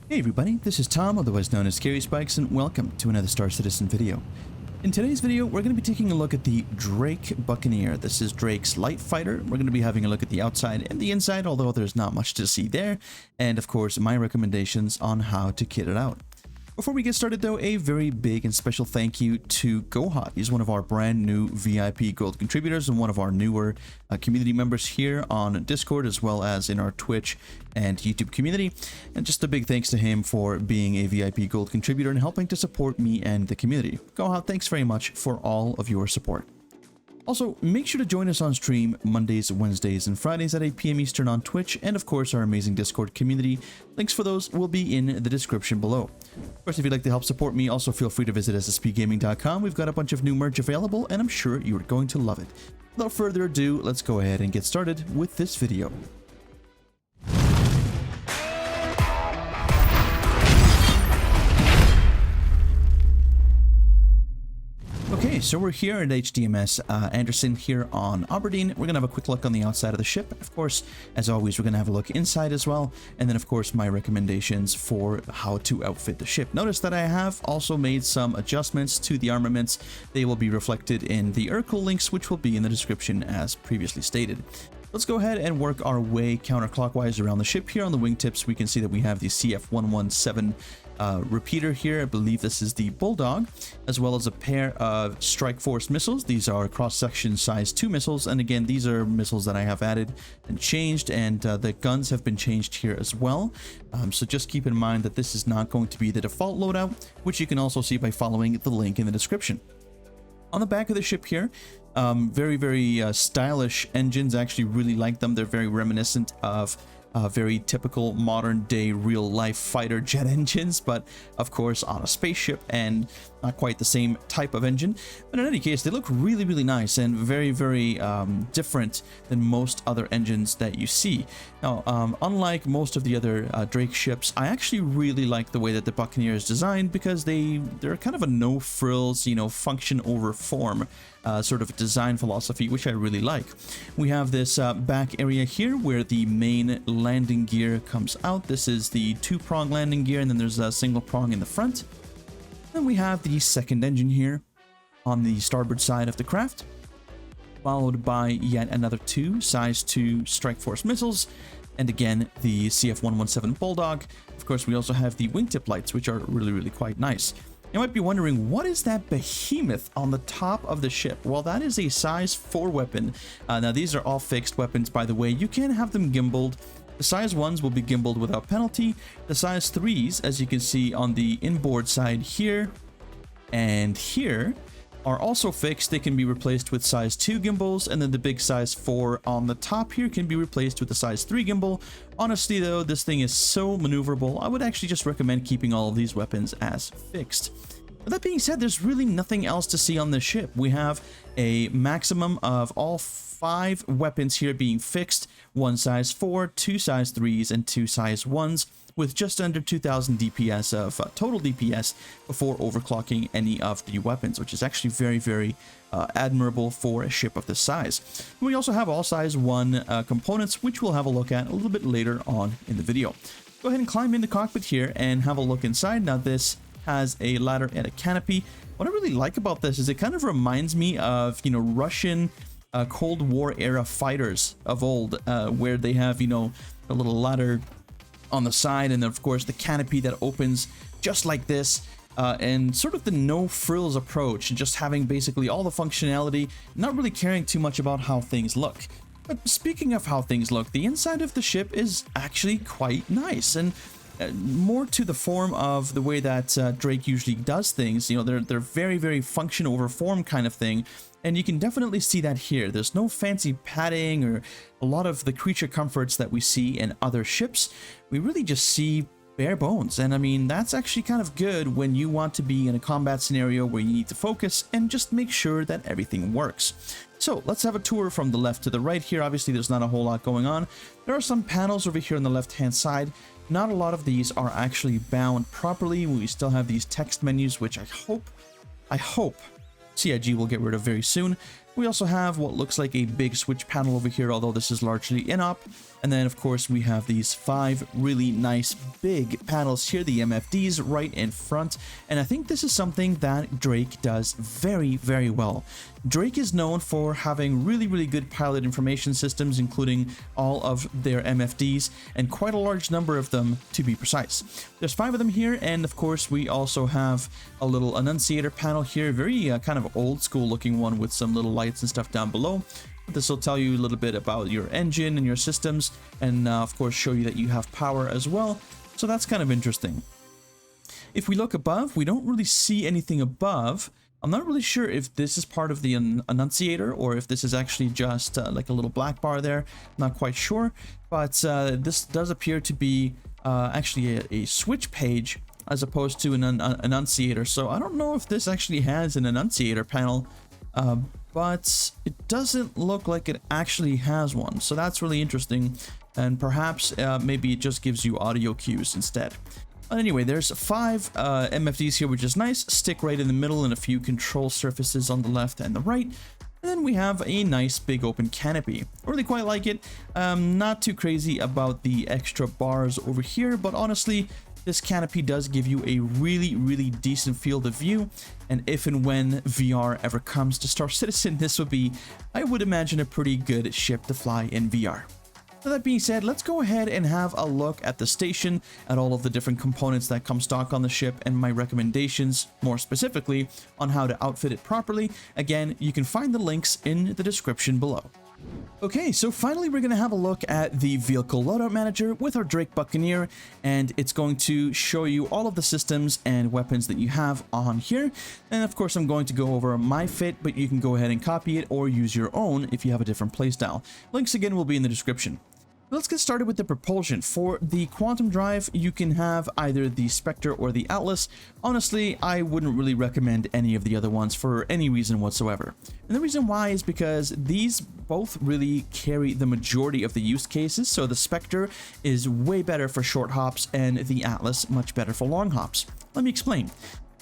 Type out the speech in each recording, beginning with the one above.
Hey everybody, this is Tom, otherwise known as Scary Spikes, and welcome to another Star Citizen video. In today's video, we're going to be taking a look at the Drake Buccaneer. This is Drake's light fighter. We're going to be having a look at the outside and the inside, although there's not much to see there, and of course my recommendations on how to kit it out. Before we get started though, a very big and special thank you to Gohot. He's one of our brand new VIP Gold contributors and one of our newer community members here on Discord, as well as in our Twitch and YouTube community. And just a big thanks to him for being a VIP Gold contributor and helping to support me and the community. Gohot, thanks very much for all of your support. Also, make sure to join us on stream Mondays, Wednesdays, and Fridays at 8 p.m. Eastern on Twitch, and of course our amazing Discord community. Links for those will be in the description below. Of course, if you'd like to help support me, also feel free to visit sspgaming.com. We've got a bunch of new merch available, and I'm sure you're going to love it. Without further ado, let's go ahead and get started with this video. Okay, so we're here at HDMS Anderson here on Aberdeen. We're going to have a quick look on the outside of the ship. Of course, as always, we're going to have a look inside as well. And then, of course, my recommendations for how to outfit the ship. Notice that I have also made some adjustments to the armaments. They will be reflected in the Urkel links, which will be in the description as previously stated. Let's go ahead and work our way counterclockwise around the ship. Here on the wingtips, we can see that we have the CF-117 repeater here. I believe this is the Bulldog, as well as a pair of Strike Force missiles. These are cross-section size 2 missiles, and again, these are missiles that I have added and changed, and the guns have been changed here as well. So just keep in mind that this is not going to be the default loadout, which you can also see by following the link in the description. On the back of the ship here, very stylish engines. I actually really like them. They're very reminiscent of very typical modern day real life fighter jet engines, but of course on a spaceship, and not quite the same type of engine. But in any case, they look really nice and very different than most other engines that you see. Now, unlike most of the other Drake ships, I actually really like the way that the Buccaneer is designed, because they're kind of a no frills, function over form sort of design philosophy, which I really like. We have this back area here where the main landing gear comes out. This is the 2-prong landing gear, and then there's a single prong in the front. Then we have the second engine here on the starboard side of the craft, followed by yet another 2 size 2 Strike Force missiles, and again the CF-117 Bulldog. Of course, we also have the wingtip lights, which are really quite nice. You might be wondering, what is that behemoth on the top of the ship? Well, that is a size 4 weapon. Now, these are all fixed weapons, by the way. You can have them gimbaled. The size 1s will be gimbaled without penalty. The size 3s, as you can see on the inboard side here and here, are also fixed. They can be replaced with size 2 gimbals, and then the big size 4 on the top here can be replaced with the size 3 gimbal. Honestly though, this thing is so maneuverable. I would actually just recommend keeping all of these weapons as fixed. But that being said, there's really nothing else to see on this ship. We have a maximum of all 5 weapons here being fixed: 1 size 4, 2 size 3s, and 2 size 1s, with just under 2000 DPS of total DPS before overclocking any of the weapons, which is actually very admirable for a ship of this size. We also have all size 1 components, which we'll have a look at a little bit later on in the video. Go ahead and climb in the cockpit here and have a look inside. Now, this has a ladder and a canopy. What I really like about this is it kind of reminds me of, Russian Cold War era fighters of old, where they have, a little ladder on the side, and then of course the canopy that opens just like this, and sort of the no frills approach, and just having basically all the functionality, not really caring too much about how things look. But speaking of how things look, the inside of the ship is actually quite nice, and more to the form of the way that Drake usually does things. They're very function over form kind of thing, and you can definitely see that here. There's no fancy padding or a lot of the creature comforts that we see in other ships. We really just see bare bones, and I mean, that's actually kind of good when you want to be in a combat scenario where you need to focus and just make sure that everything works. So let's have a tour from the left to the right here. Obviously, there's not a whole lot going on. There are some panels over here on the left-hand side. Not a lot of these are actually bound properly. We still have these text menus, which I hope CIG will get rid of very soon. We also have what looks like a big switch panel over here, although this is largely in-op. And then, of course, we have these 5 really nice big panels here, the MFDs right in front. And I think this is something that Drake does very, very well. Drake is known for having really good pilot information systems, including all of their MFDs, and quite a large number of them, to be precise. There's 5 of them here, and of course we also have a little annunciator panel here, very kind of old school looking one with some little lights and stuff down below. This will tell you a little bit about your engine and your systems, and of course show you that you have power as well, so that's kind of interesting. If we look above, we don't really see anything above. I'm not really sure if this is part of the annunciator or if this is actually just like a little black bar there. Not quite sure, but this does appear to be actually a switch page as opposed to an annunciator. So I don't know if this actually has an annunciator panel, but it doesn't look like it actually has one. So that's really interesting, and perhaps maybe it just gives you audio cues instead. But anyway, there's 5 MFDs here, which is nice. Stick right in the middle and a few control surfaces on the left and the right. And then we have a nice big open canopy. I really quite like it. Not too crazy about the extra bars over here, but honestly, this canopy does give you a really decent field of view. And if and when VR ever comes to Star Citizen, this would be, I would imagine, a pretty good ship to fly in VR. So that being said, let's go ahead and have a look at the station, at all of the different components that come stock on the ship, and my recommendations, more specifically, on how to outfit it properly. Again, you can find the links in the description below. Okay, so finally we're going to have a look at the Vehicle Loadout Manager with our Drake Buccaneer, and it's going to show you all of the systems and weapons that you have on here. And of course I'm going to go over my fit, but you can go ahead and copy it or use your own if you have a different playstyle. Links again will be in the description. Let's get started with the propulsion. For the Quantum Drive, you can have either the Spectre or the Atlas. Honestly, I wouldn't really recommend any of the other ones for any reason whatsoever. And the reason why is because these both really carry the majority of the use cases. So the Spectre is way better for short hops and the Atlas much better for long hops. Let me explain.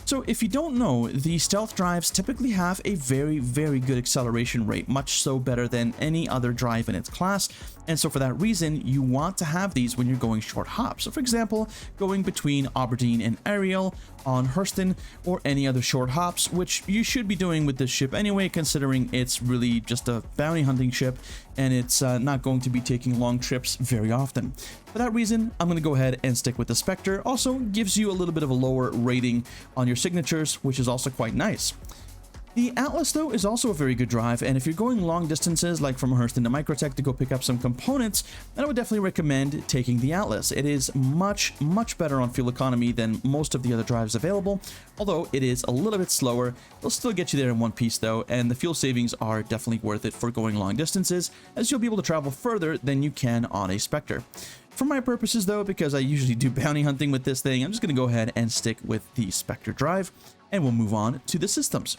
So if you don't know, the stealth drives typically have a very good acceleration rate, much so better than any other drive in its class. And so for that reason, you want to have these when you're going short hops. So for example, going between Aberdeen and Ariel on Hurston, or any other short hops, which you should be doing with this ship anyway, considering it's really just a bounty hunting ship and it's not going to be taking long trips very often. For that reason, I'm going to go ahead and stick with the Spectre. Also gives you a little bit of a lower rating on your signatures, which is also quite nice. The Atlas, though, is also a very good drive, and if you're going long distances, like from Hurston to Microtech to go pick up some components, then I would definitely recommend taking the Atlas. It is much better on fuel economy than most of the other drives available, although it is a little bit slower. It'll still get you there in one piece, though, and the fuel savings are definitely worth it for going long distances, as you'll be able to travel further than you can on a Spectre. For my purposes, though, because I usually do bounty hunting with this thing, I'm just going to go ahead and stick with the Spectre drive, and we'll move on to the systems.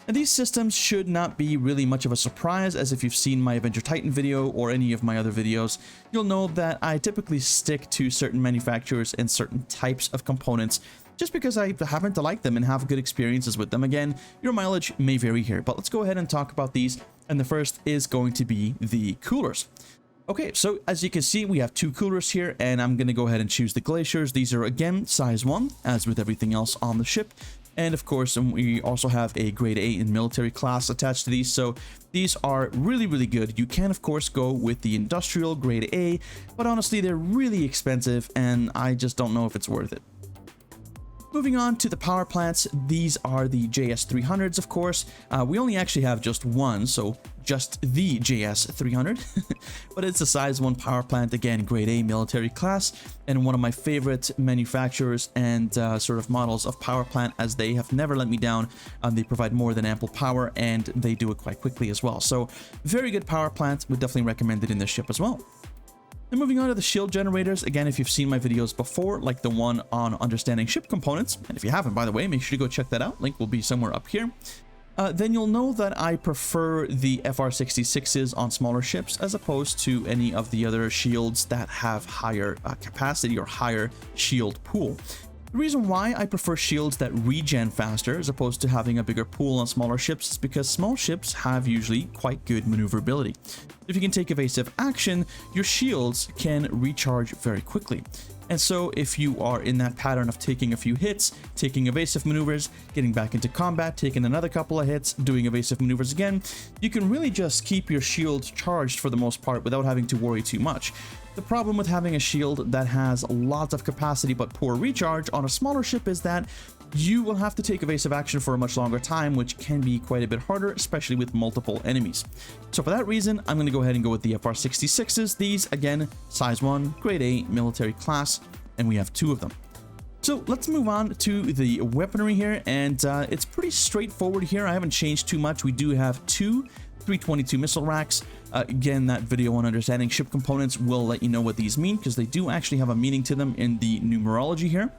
And these systems should not be really much of a surprise, as if you've seen my Avenger Titan video or any of my other videos, you'll know that I typically stick to certain manufacturers and certain types of components just because I happen to like them and have good experiences with them. Again, your mileage may vary here, but let's go ahead and talk about these. And the first is going to be the coolers. Okay, so as you can see, we have 2 coolers here, and I'm going to go ahead and choose the Glaciers. These are, again, size 1, as with everything else on the ship. And of course, we also have a grade A in military class attached to these, so these are really good. You can, of course, go with the industrial grade A, but honestly, they're really expensive, and I just don't know if it's worth it. Moving on to the power plants, these are the JS300s, of course. We only actually have just one, so just the JS300, but it's a size 1 power plant, again, grade A military class, and one of my favorite manufacturers and sort of models of power plant, as they have never let me down. They provide more than ample power, and they do it quite quickly as well. So very good power plant, would definitely recommend it in this ship as well. And moving on to the shield generators, again, if you've seen my videos before, like the one on understanding ship components, and if you haven't, by the way, make sure to go check that out. Link will be somewhere up here. Then you'll know that I prefer the FR66s on smaller ships as opposed to any of the other shields that have higher capacity or higher shield pool. The reason why I prefer shields that regen faster as opposed to having a bigger pool on smaller ships is because small ships have usually quite good maneuverability. If you can take evasive action, your shields can recharge very quickly. And so if you are in that pattern of taking a few hits, taking evasive maneuvers, getting back into combat, taking another couple of hits, doing evasive maneuvers again, you can really just keep your shield charged for the most part without having to worry too much. The problem with having a shield that has lots of capacity but poor recharge on a smaller ship is that you will have to take evasive action for a much longer time, which can be quite a bit harder, especially with multiple enemies. So for that reason, I'm going to go ahead and go with the FR66s. These, again, size 1, grade A, military class, and we have 2 of them. So let's move on to the weaponry here, and it's pretty straightforward here. I haven't changed too much. We do have 2 322 missile racks. Again, that video on understanding ship components will let you know what these mean, because they do actually have a meaning to them in the numerology here.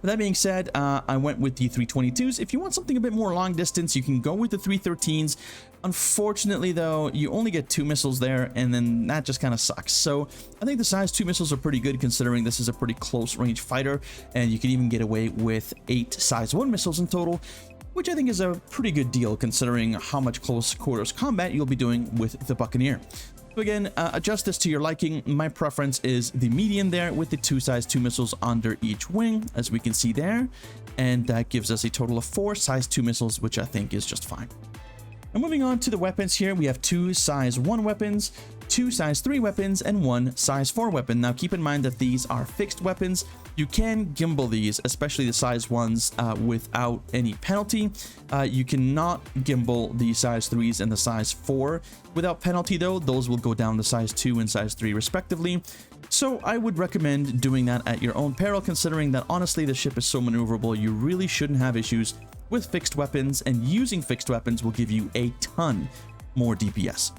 With that being said, I went with the 322s. If you want something a bit more long distance, you can go with the 313s. Unfortunately, though, you only get 2 missiles there, and then that just kind of sucks. So I think the size 2 missiles are pretty good, considering this is a pretty close range fighter, and you can even get away with 8 size 1 missiles in total, which I think is a pretty good deal considering how much close quarters combat you'll be doing with the Buccaneer. So again, adjust this to your liking. My preference is the median there with the 2 size 2 missiles under each wing, as we can see there, and that gives us a total of 4 size 2 missiles, which I think is just fine. Now moving on to the weapons here, we have 2 size 1 weapons, 2 size 3 weapons, and 1 size 4 weapon. Now keep in mind that these are fixed weapons. You can gimbal these, especially the size 1s, without any penalty. You cannot gimbal the size 3s and the size 4 without penalty, though. Those will go down to size 2 and size 3 respectively. So I would recommend doing that at your own peril, considering that honestly the ship is so maneuverable, you really shouldn't have issues with fixed weapons, and using fixed weapons will give you a ton more DPS.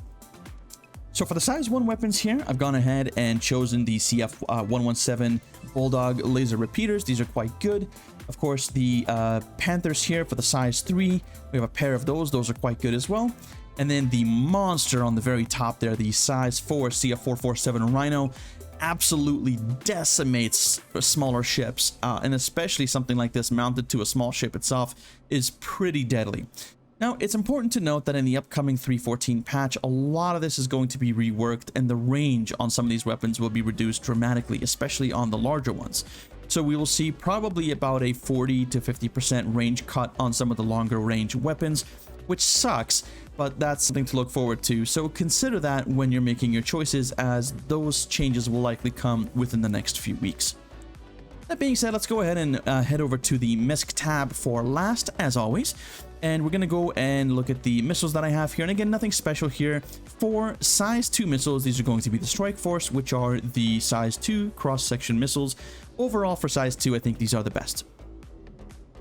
So for the size 1 weapons here, I've gone ahead and chosen the CF-117 Bulldog laser repeaters. These are quite good. Of course, the Panthers here for the size 3, we have a pair of those. Those are quite good as well. And then the monster on the very top there, the size 4 CF-447 Rhino, absolutely decimates smaller ships, and especially something like this mounted to a small ship itself is pretty deadly. Now, it's important to note that in the upcoming 3.14 patch, a lot of this is going to be reworked, and the range on some of these weapons will be reduced dramatically, especially on the larger ones. So we will see probably about a 40 to 50% range cut on some of the longer range weapons, which sucks, but that's something to look forward to. So consider that when you're making your choices, as those changes will likely come within the next few weeks. That being said, let's go ahead and head over to the MISC tab for last, as always. And we're going to go and look at the missiles that I have here. And again, nothing special here. For size 2 missiles, these are going to be the Strike Force, which are the size 2 cross-section missiles. Overall, for size 2, I think these are the best.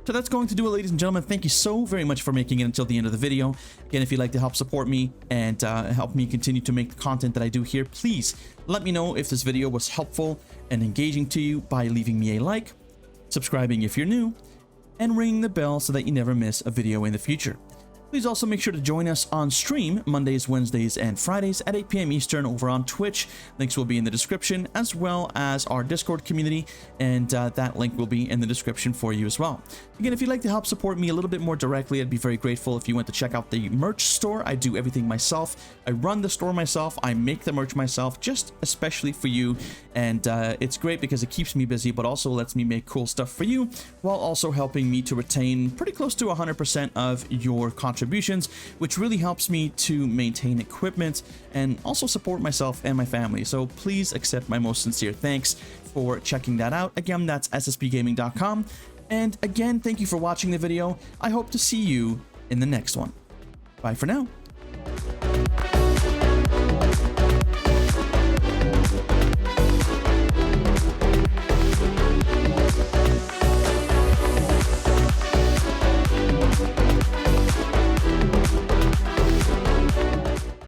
So that's going to do it, ladies and gentlemen. Thank you so very much for making it until the end of the video. Again, if you'd like to help support me and help me continue to make the content that I do here, please let me know if this video was helpful and engaging to you by leaving me a like, subscribing if you're new, and ringing the bell so that you never miss a video in the future. Please also make sure to join us on stream Mondays, Wednesdays, and Fridays at 8 p.m. Eastern over on Twitch. Links will be in the description, as well as our Discord community, and that link will be in the description for you as well. Again, if you'd like to help support me a little bit more directly, I'd be very grateful if you went to check out the merch store. I do everything myself. I run the store myself. I make the merch myself, just especially for you, and it's great because it keeps me busy, but also lets me make cool stuff for you, while also helping me to retain pretty close to 100% of your contributions, which really helps me to maintain equipment and also support myself and my family. So please accept my most sincere thanks for checking that out. Again, that's ssbgaming.com. And again, thank you for watching the video. I hope to see you in the next one. Bye for now.